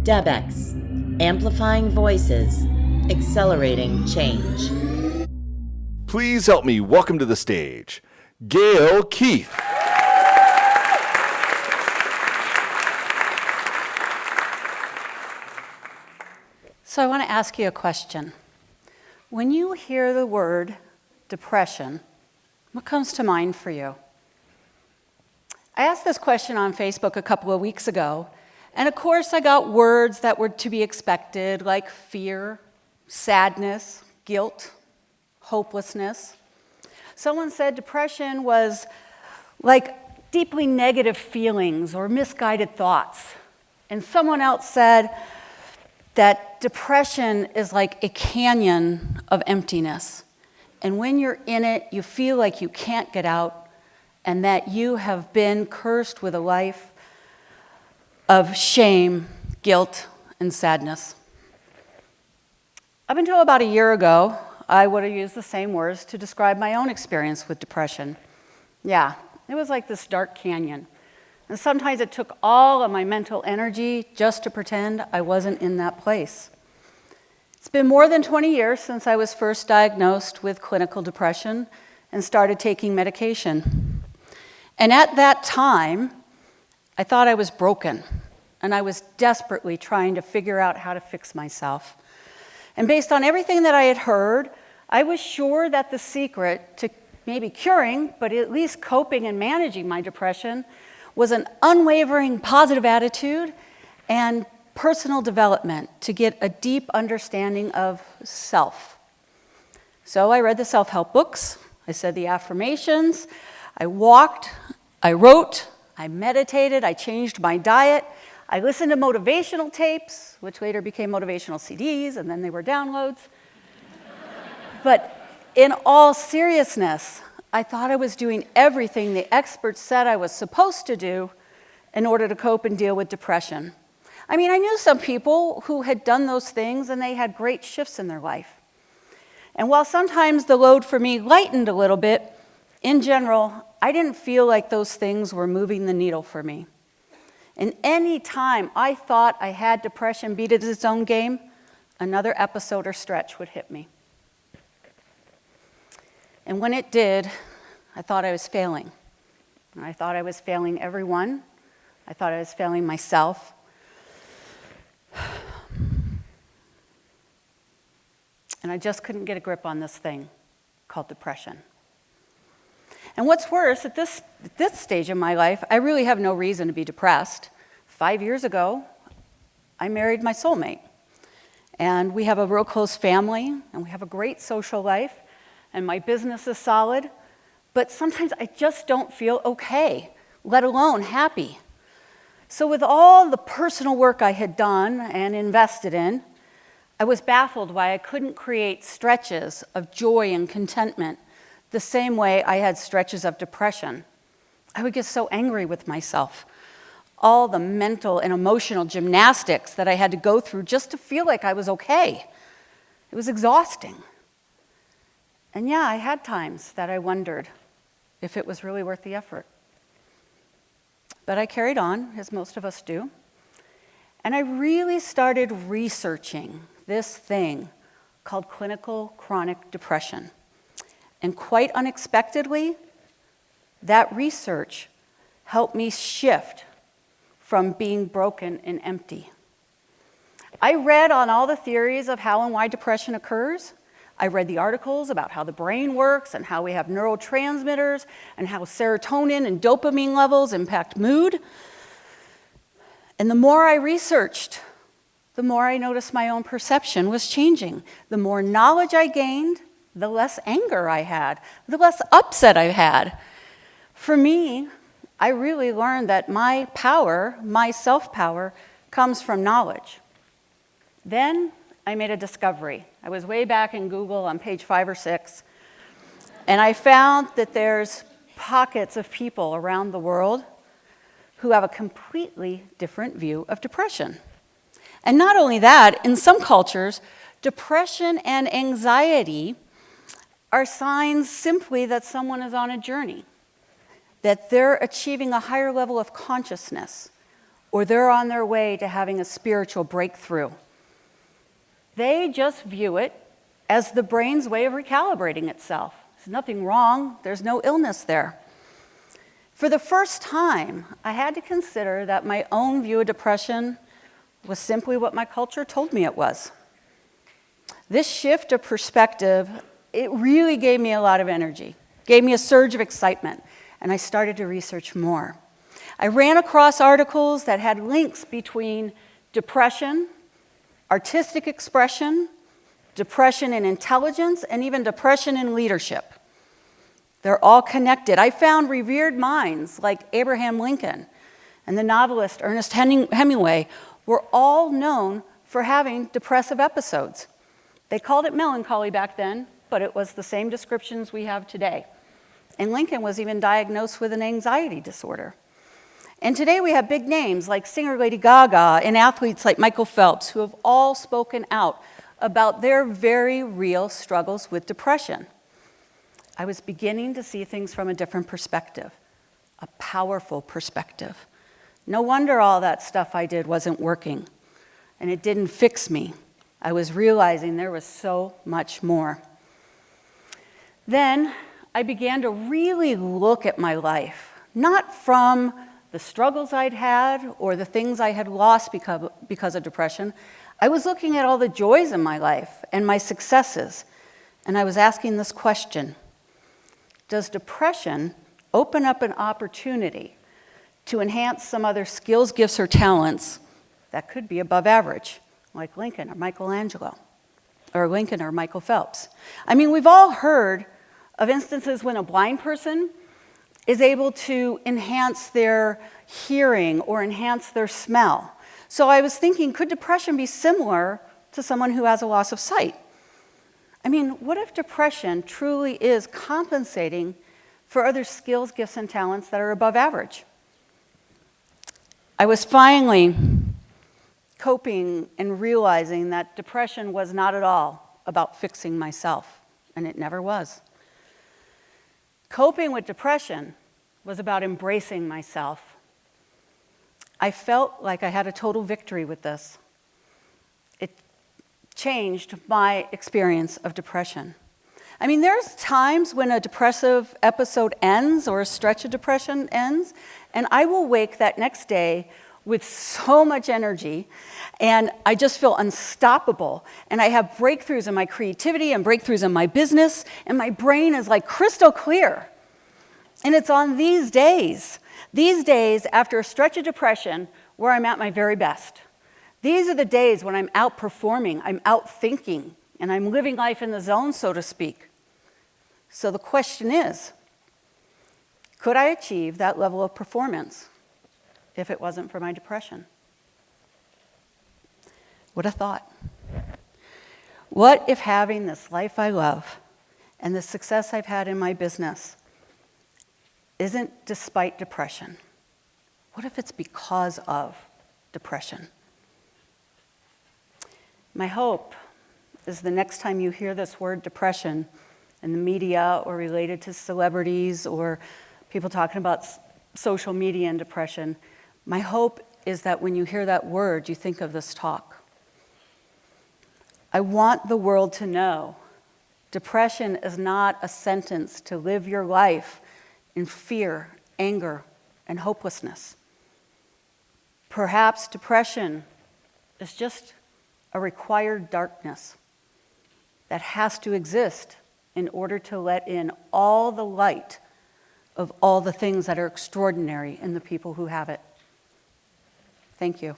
DEBx, amplifying voices, accelerating change. Please help me welcome to the stage, Gail Keith. So I want to ask you a question. When you hear the word depression, what comes to mind for you? I asked this question on Facebook a couple of weeks ago, and of course I got words that were to be expected, like fear, sadness, guilt, hopelessness. Someone said depression was like deeply negative feelings or misguided thoughts. And someone else said that depression is like a canyon of emptiness. And when you're in it, you feel like you can't get out and that you have been cursed with a life of shame, guilt, and sadness. Up until about a year ago, I would have used the same words to describe my own experience with depression. Yeah, it was like this dark canyon. And sometimes it took all of my mental energy just to pretend I wasn't in that place. It's been more than 20 years since I was first diagnosed with clinical depression and started taking medication. And at that time, I thought I was broken, and I was desperately trying to figure out how to fix myself. And based on everything that I had heard, I was sure that the secret to maybe curing, but at least coping and managing my depression, was an unwavering positive attitude and personal development to get a deep understanding of self. So I read the self-help books, I said the affirmations, I walked, I wrote, I meditated, I changed my diet, I listened to motivational tapes, which later became motivational CDs, and then they were downloads. But in all seriousness, I thought I was doing everything the experts said I was supposed to do in order to cope and deal with depression. I mean, I knew some people who had done those things and they had great shifts in their life. And while sometimes the load for me lightened a little bit, in general, I didn't feel like those things were moving the needle for me. And any time I thought I had depression beat at its own game, another episode or stretch would hit me. And when it did, I thought I was failing. And I thought I was failing everyone. I thought I was failing myself. And I just couldn't get a grip on this thing called depression. And what's worse, at this stage in my life, I really have no reason to be depressed. 5 years ago, I married my soulmate. And we have a real close family, and we have a great social life, and my business is solid. But sometimes I just don't feel okay, let alone happy. So with all the personal work I had done and invested in, I was baffled why I couldn't create stretches of joy and contentment the same way I had stretches of depression. I would get so angry with myself. All the mental and emotional gymnastics that I had to go through just to feel like I was okay. It was exhausting. And yeah, I had times that I wondered if it was really worth the effort. But I carried on, as most of us do. And I really started researching this thing called clinical chronic depression. And quite unexpectedly, that research helped me shift from being broken and empty. I read on all the theories of how and why depression occurs. I read the articles about how the brain works and how we have neurotransmitters and how serotonin and dopamine levels impact mood. And the more I researched, the more I noticed my own perception was changing. The more knowledge I gained, the less anger I had, the less upset I had. For me, I really learned that my power, my self-power, comes from knowledge. Then I made a discovery. I was way back in Google on page 5 or 6, and I found that there's pockets of people around the world who have a completely different view of depression. And not only that, in some cultures, depression and anxiety are signs simply that someone is on a journey, that they're achieving a higher level of consciousness, or they're on their way to having a spiritual breakthrough. They just view it as the brain's way of recalibrating itself. There's nothing wrong, there's no illness there. For the first time, I had to consider that my own view of depression was simply what my culture told me it was. This shift of perspective, it really gave me a lot of energy, gave me a surge of excitement, and I started to research more. I ran across articles that had links between depression, artistic expression, depression and intelligence, and even depression and leadership. They're all connected. I found revered minds like Abraham Lincoln and the novelist Ernest Hemingway were all known for having depressive episodes. They called it melancholy back then, but it was the same descriptions we have today. And Lincoln was even diagnosed with an anxiety disorder. And today we have big names like singer Lady Gaga and athletes like Michael Phelps who have all spoken out about their very real struggles with depression. I was beginning to see things from a different perspective, a powerful perspective. No wonder all that stuff I did wasn't working, and it didn't fix me. I was realizing there was so much more. Then I began to really look at my life, not from the struggles I'd had or the things I had lost because of depression. I was looking at all the joys in my life and my successes, and I was asking this question: does depression open up an opportunity to enhance some other skills, gifts, or talents that could be above average, like Lincoln or Michelangelo, or Lincoln or Michael Phelps? I mean, we've all heard of instances when a blind person is able to enhance their hearing or enhance their smell. So I was thinking, could depression be similar to someone who has a loss of sight? I mean, what if depression truly is compensating for other skills, gifts, and talents that are above average? I was finally coping and realizing that depression was not at all about fixing myself, and it never was. Coping with depression was about embracing myself. I felt like I had a total victory with this. It changed my experience of depression. I mean, there's times when a depressive episode ends or a stretch of depression ends, and I will wake that next day with so much energy, and I just feel unstoppable. And I have breakthroughs in my creativity and breakthroughs in my business, and my brain is like crystal clear. And it's on these days after a stretch of depression, where I'm at my very best. These are the days when I'm outperforming, I'm outthinking, and I'm living life in the zone, so to speak. So the question is, could I achieve that level of performance if it wasn't for my depression? What a thought. What if having this life I love and the success I've had in my business isn't despite depression? What if it's because of depression? My hope is the next time you hear this word depression in the media or related to celebrities or people talking about social media and depression, my hope is that when you hear that word, you think of this talk. I want the world to know depression is not a sentence to live your life in fear, anger, and hopelessness. Perhaps depression is just a required darkness that has to exist in order to let in all the light of all the things that are extraordinary in the people who have it. Thank you.